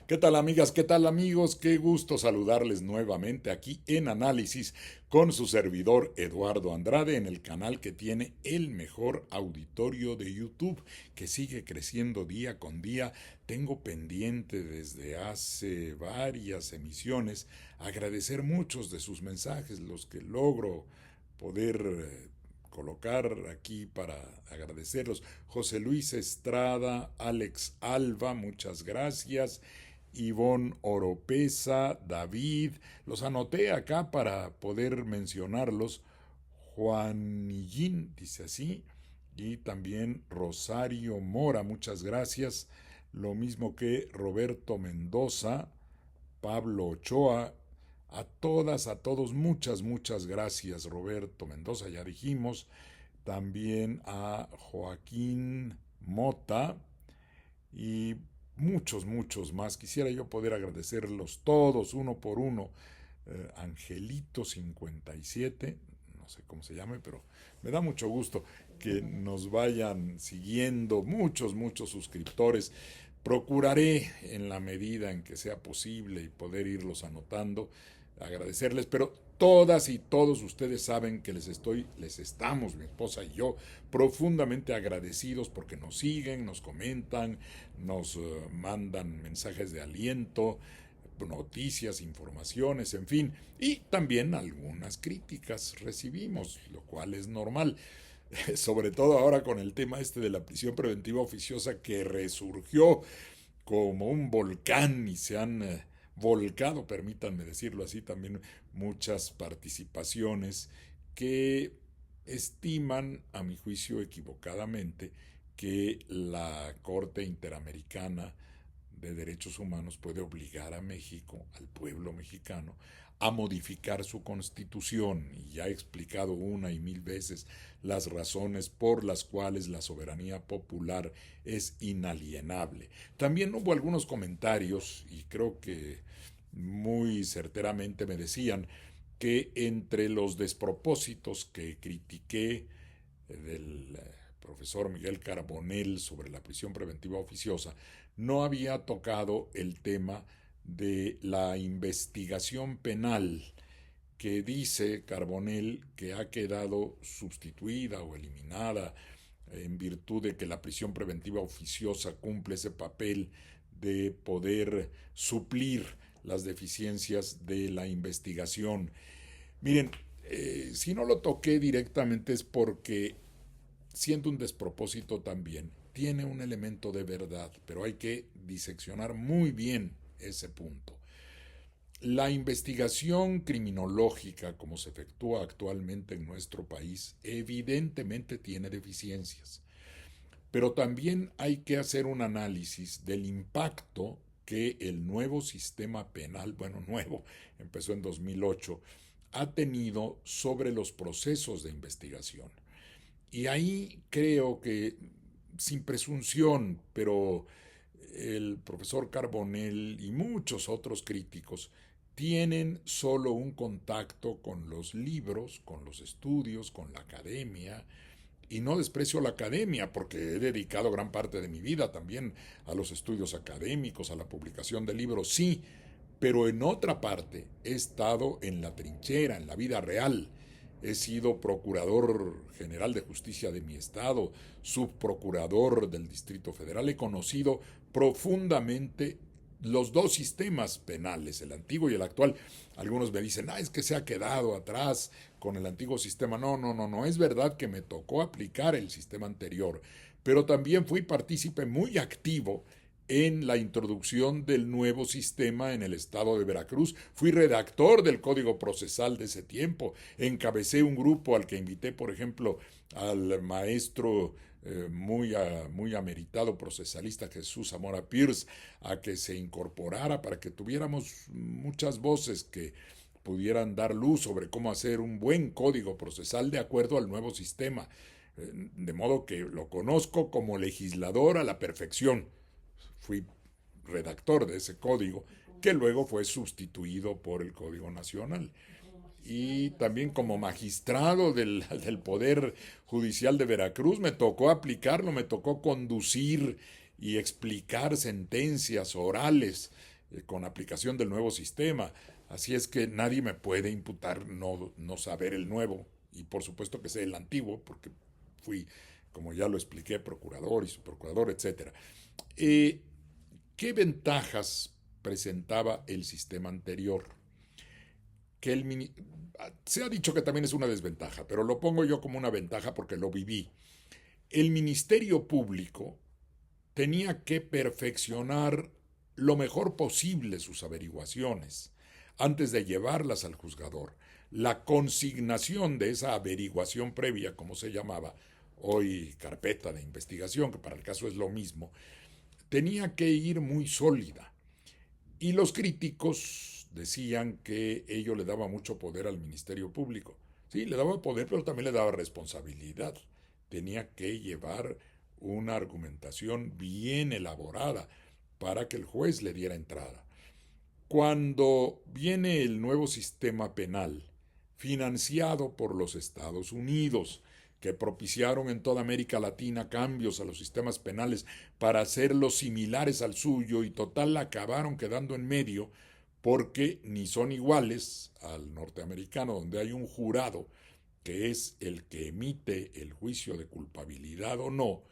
¿Qué tal amigas? ¿Qué tal amigos? Qué gusto saludarles nuevamente aquí en Análisis con su servidor Eduardo Andrade en el canal que tiene el mejor auditorio de YouTube, que sigue creciendo día con día. Tengo pendiente desde hace varias emisiones agradecer muchos de sus mensajes, los que logro poder colocar aquí para agradecerlos. José Luis Estrada, Alex Alba, muchas gracias. Ivonne Oropesa, David, los anoté acá para poder mencionarlos. Juanillín, dice así, y también Rosario Mora, muchas gracias. Lo mismo que Roberto Mendoza, Pablo Ochoa, a todas, a todos, muchas gracias. Roberto Mendoza, ya dijimos. También a Joaquín Mota y muchos más. Quisiera yo poder agradecerlos todos, uno por uno. Angelito 57, no sé cómo se llame, pero me da mucho gusto que nos vayan siguiendo muchos suscriptores. Procuraré en la medida en que sea posible y poder irlos anotando, agradecerles, pero todas y todos ustedes saben que les estamos, mi esposa y yo, profundamente agradecidos porque nos siguen, nos comentan, nos mandan mensajes de aliento, noticias, informaciones, en fin, y también algunas críticas recibimos, lo cual es normal. Sobre todo ahora con el tema este de la prisión preventiva oficiosa que resurgió como un volcán y se han volcado, permítanme decirlo así, también muchas participaciones que estiman, a mi juicio equivocadamente, que la Corte Interamericana de Derechos Humanos puede obligar a México, al pueblo mexicano, a modificar su constitución. Y ya he explicado una y mil veces las razones por las cuales la soberanía popular es inalienable. También hubo algunos comentarios, y creo que muy certeramente me decían, que entre los despropósitos que critiqué del profesor Miguel Carbonell sobre la prisión preventiva oficiosa, no había tocado el tema de la investigación penal que dice Carbonell que ha quedado sustituida o eliminada en virtud de que la prisión preventiva oficiosa cumple ese papel de poder suplir las deficiencias de la investigación. Miren, si no lo toqué directamente es porque, siendo un despropósito también, tiene un elemento de verdad, pero hay que diseccionar muy bien ese punto. La investigación criminológica, como se efectúa actualmente en nuestro país, evidentemente tiene deficiencias, pero también hay que hacer un análisis del impacto que el nuevo sistema penal, bueno, nuevo, empezó en 2008, ha tenido sobre los procesos de investigación. Y ahí creo que, sin presunción, pero el profesor Carbonell y muchos otros críticos tienen solo un contacto con los libros, con los estudios, con la academia, y no desprecio la academia porque he dedicado gran parte de mi vida también a los estudios académicos, a la publicación de libros, sí, pero en otra parte he estado en la trinchera, en la vida real. He sido procurador general de justicia de mi estado, subprocurador del Distrito Federal. He conocido profundamente los dos sistemas penales, el antiguo y el actual. Algunos me dicen, es que se ha quedado atrás con el antiguo sistema. No. Es verdad que me tocó aplicar el sistema anterior, pero también fui partícipe muy activo en la introducción del nuevo sistema en el estado de Veracruz. Fui redactor del Código Procesal de ese tiempo. Encabecé un grupo al que invité, por ejemplo, al maestro muy ameritado procesalista Jesús Zamora Pierce a que se incorporara para que tuviéramos muchas voces que pudieran dar luz sobre cómo hacer un buen código procesal de acuerdo al nuevo sistema. De modo que lo conozco como legislador a la perfección. Fui redactor de ese código que luego fue sustituido por el Código Nacional. Y también como magistrado del Poder Judicial de Veracruz me tocó aplicarlo, me tocó conducir y explicar sentencias orales con aplicación del nuevo sistema. Así es que nadie me puede imputar no saber el nuevo, y por supuesto que sé el antiguo, porque fui, como ya lo expliqué, procurador y subprocurador, etc. ¿Qué ventajas presentaba el sistema anterior? Que se ha dicho que también es una desventaja, pero lo pongo yo como una ventaja porque lo viví. El Ministerio Público tenía que perfeccionar lo mejor posible sus averiguaciones antes de llevarlas al juzgador. La consignación de esa averiguación previa, como se llamaba, hoy carpeta de investigación, que para el caso es lo mismo, tenía que ir muy sólida. Y los críticos decían que ello le daba mucho poder al Ministerio Público. Sí, le daba poder, pero también le daba responsabilidad. Tenía que llevar una argumentación bien elaborada para que el juez le diera entrada. Cuando viene el nuevo sistema penal, financiado por los Estados Unidos, que propiciaron en toda América Latina cambios a los sistemas penales para hacerlos similares al suyo, y total acabaron quedando en medio porque ni son iguales al norteamericano, donde hay un jurado que es el que emite el juicio de culpabilidad o no,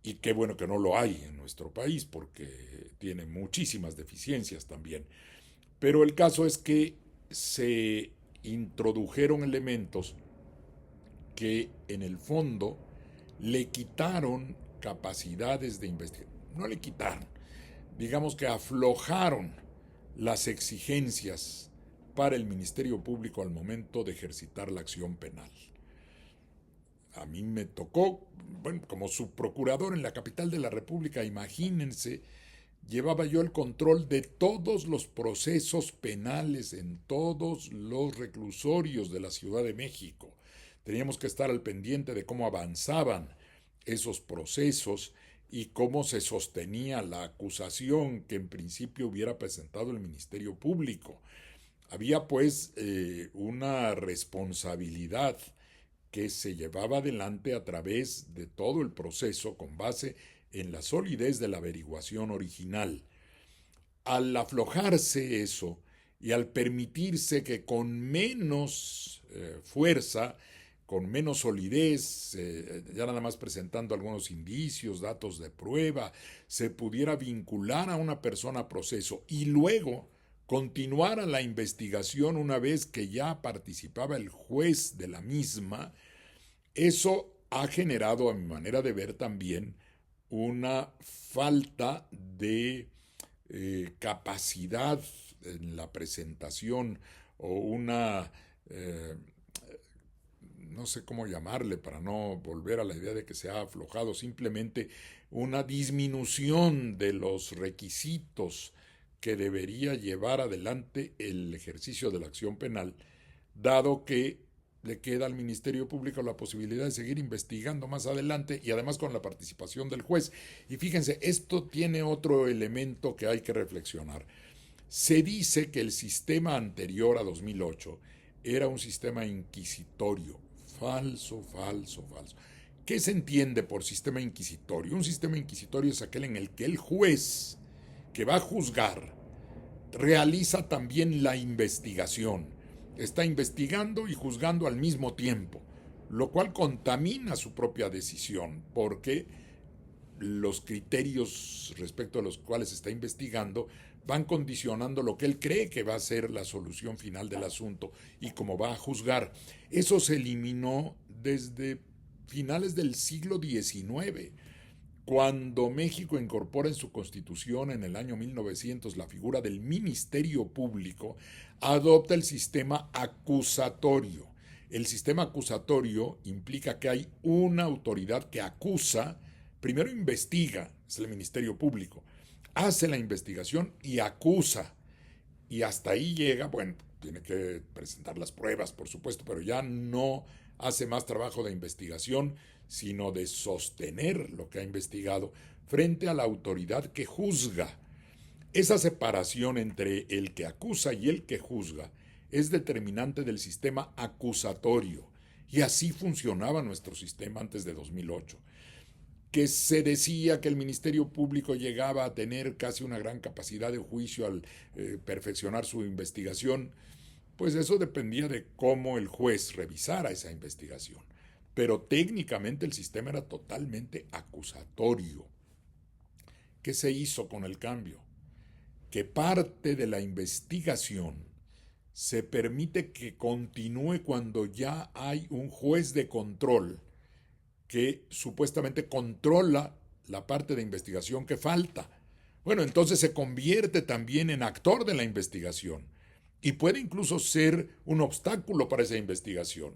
y qué bueno que no lo hay en nuestro país porque tiene muchísimas deficiencias también. Pero el caso es que se introdujeron elementos que en el fondo le quitaron capacidades de investigación. No le quitaron, digamos que aflojaron las exigencias para el Ministerio Público al momento de ejercitar la acción penal. A mí me tocó, bueno, como subprocurador en la capital de la República, imagínense, llevaba yo el control de todos los procesos penales en todos los reclusorios de la Ciudad de México. Teníamos que estar al pendiente de cómo avanzaban esos procesos y cómo se sostenía la acusación que en principio hubiera presentado el Ministerio Público. Había pues una responsabilidad que se llevaba adelante a través de todo el proceso con base en la solidez de la averiguación original. Al aflojarse eso y al permitirse que con menos fuerza, con menos solidez, ya nada más presentando algunos indicios, datos de prueba, se pudiera vincular a una persona a proceso y luego continuara la investigación una vez que ya participaba el juez de la misma, eso ha generado, a mi manera de ver también, una falta de capacidad en la presentación o una, eh, no sé cómo llamarle para no volver a la idea de que se ha aflojado, simplemente una disminución de los requisitos que debería llevar adelante el ejercicio de la acción penal, dado que le queda al Ministerio Público la posibilidad de seguir investigando más adelante y además con la participación del juez. Y fíjense, esto tiene otro elemento que hay que reflexionar. Se dice que el sistema anterior a 2008 era un sistema inquisitorio. Falso, falso, falso. ¿Qué se entiende por sistema inquisitorio? Un sistema inquisitorio es aquel en el que el juez que va a juzgar realiza también la investigación. Está investigando y juzgando al mismo tiempo, lo cual contamina su propia decisión, porque los criterios respecto a los cuales está investigando van condicionando lo que él cree que va a ser la solución final del asunto y cómo va a juzgar. Eso se eliminó desde finales del siglo XIX. Cuando México incorpora en su constitución en el año 1900 la figura del Ministerio Público, adopta el sistema acusatorio. El sistema acusatorio implica que hay una autoridad que acusa, primero investiga, es el Ministerio Público, hace la investigación y acusa. Y hasta ahí llega, bueno, tiene que presentar las pruebas, por supuesto, pero ya no hace más trabajo de investigación, sino de sostener lo que ha investigado frente a la autoridad que juzga. Esa separación entre el que acusa y el que juzga es determinante del sistema acusatorio, y así funcionaba nuestro sistema antes de 2008. que se decía que el Ministerio Público llegaba a tener casi una gran capacidad de juicio al perfeccionar su investigación, pues eso dependía de cómo el juez revisara esa investigación. Pero técnicamente el sistema era totalmente acusatorio. ¿Qué se hizo con el cambio? Que parte de la investigación se permite que continúe cuando ya hay un juez de control que supuestamente controla la parte de investigación que falta. Bueno, entonces se convierte también en actor de la investigación y puede incluso ser un obstáculo para esa investigación.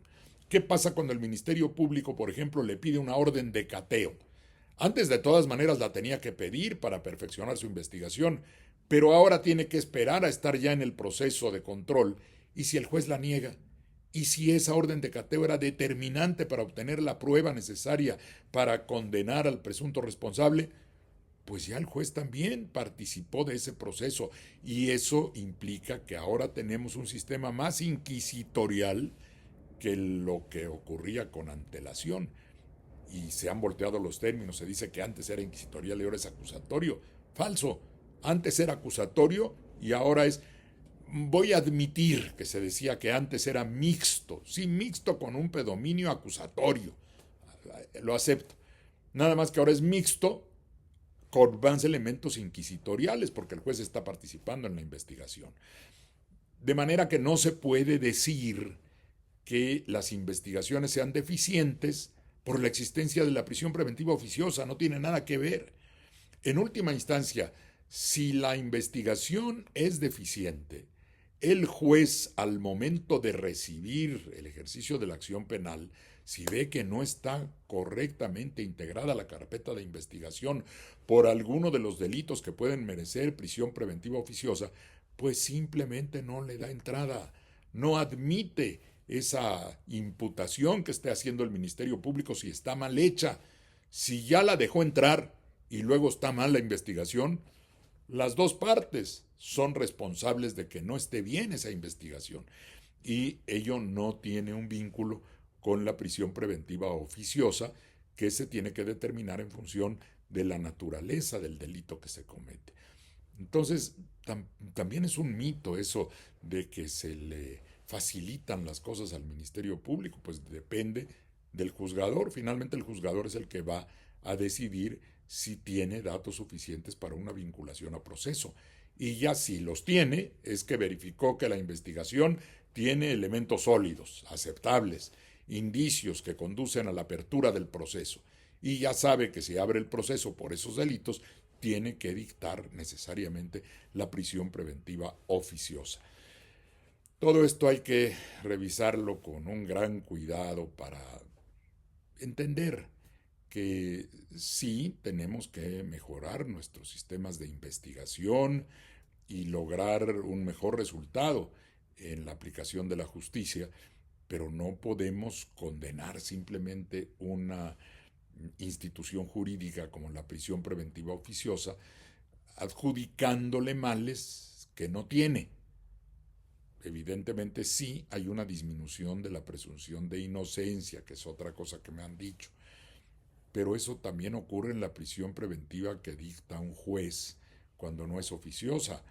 ¿Qué pasa cuando el Ministerio Público, por ejemplo, le pide una orden de cateo? Antes de todas maneras la tenía que pedir para perfeccionar su investigación, pero ahora tiene que esperar a estar ya en el proceso de control, y si el juez la niega, y si esa orden de cateo era determinante para obtener la prueba necesaria para condenar al presunto responsable, pues ya el juez también participó de ese proceso, y eso implica que ahora tenemos un sistema más inquisitorial que lo que ocurría con antelación. Y se han volteado los términos, se dice que antes era inquisitorial y ahora es acusatorio. Falso, antes era acusatorio y ahora es... Voy a admitir que se decía que antes era mixto, sí, mixto con un predominio acusatorio, lo acepto. Nada más que ahora es mixto con más elementos inquisitoriales porque el juez está participando en la investigación. De manera que no se puede decir que las investigaciones sean deficientes por la existencia de la prisión preventiva oficiosa, no tiene nada que ver. En última instancia, si la investigación es deficiente, el juez al momento de recibir el ejercicio de la acción penal, si ve que no está correctamente integrada la carpeta de investigación por alguno de los delitos que pueden merecer prisión preventiva oficiosa, pues simplemente no le da entrada, no admite esa imputación que esté haciendo el Ministerio Público si está mal hecha. Si ya la dejó entrar y luego está mal la investigación, las dos partes son responsables de que no esté bien esa investigación y ello no tiene un vínculo con la prisión preventiva oficiosa que se tiene que determinar en función de la naturaleza del delito que se comete. Entonces, también es un mito eso de que se le facilitan las cosas al Ministerio Público, pues depende del juzgador. Finalmente el juzgador es el que va a decidir si tiene datos suficientes para una vinculación a proceso. Y ya si los tiene, es que verificó que la investigación tiene elementos sólidos, aceptables, indicios que conducen a la apertura del proceso. Y ya sabe que si abre el proceso por esos delitos, tiene que dictar necesariamente la prisión preventiva oficiosa. Todo esto hay que revisarlo con un gran cuidado para entender que sí tenemos que mejorar nuestros sistemas de investigación y lograr un mejor resultado en la aplicación de la justicia, pero no podemos condenar simplemente una institución jurídica como la prisión preventiva oficiosa adjudicándole males que no tiene. Evidentemente sí hay una disminución de la presunción de inocencia, que es otra cosa que me han dicho, pero eso también ocurre en la prisión preventiva que dicta un juez cuando no es oficiosa.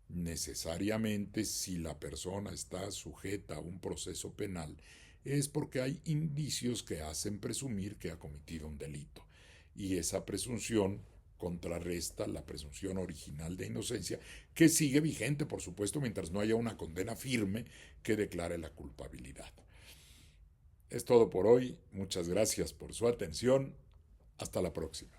Necesariamente, si la persona está sujeta a un proceso penal, es porque hay indicios que hacen presumir que ha cometido un delito. Y esa presunción contrarresta la presunción original de inocencia, que sigue vigente, por supuesto, mientras no haya una condena firme que declare la culpabilidad. Es todo por hoy. Muchas gracias por su atención. Hasta la próxima.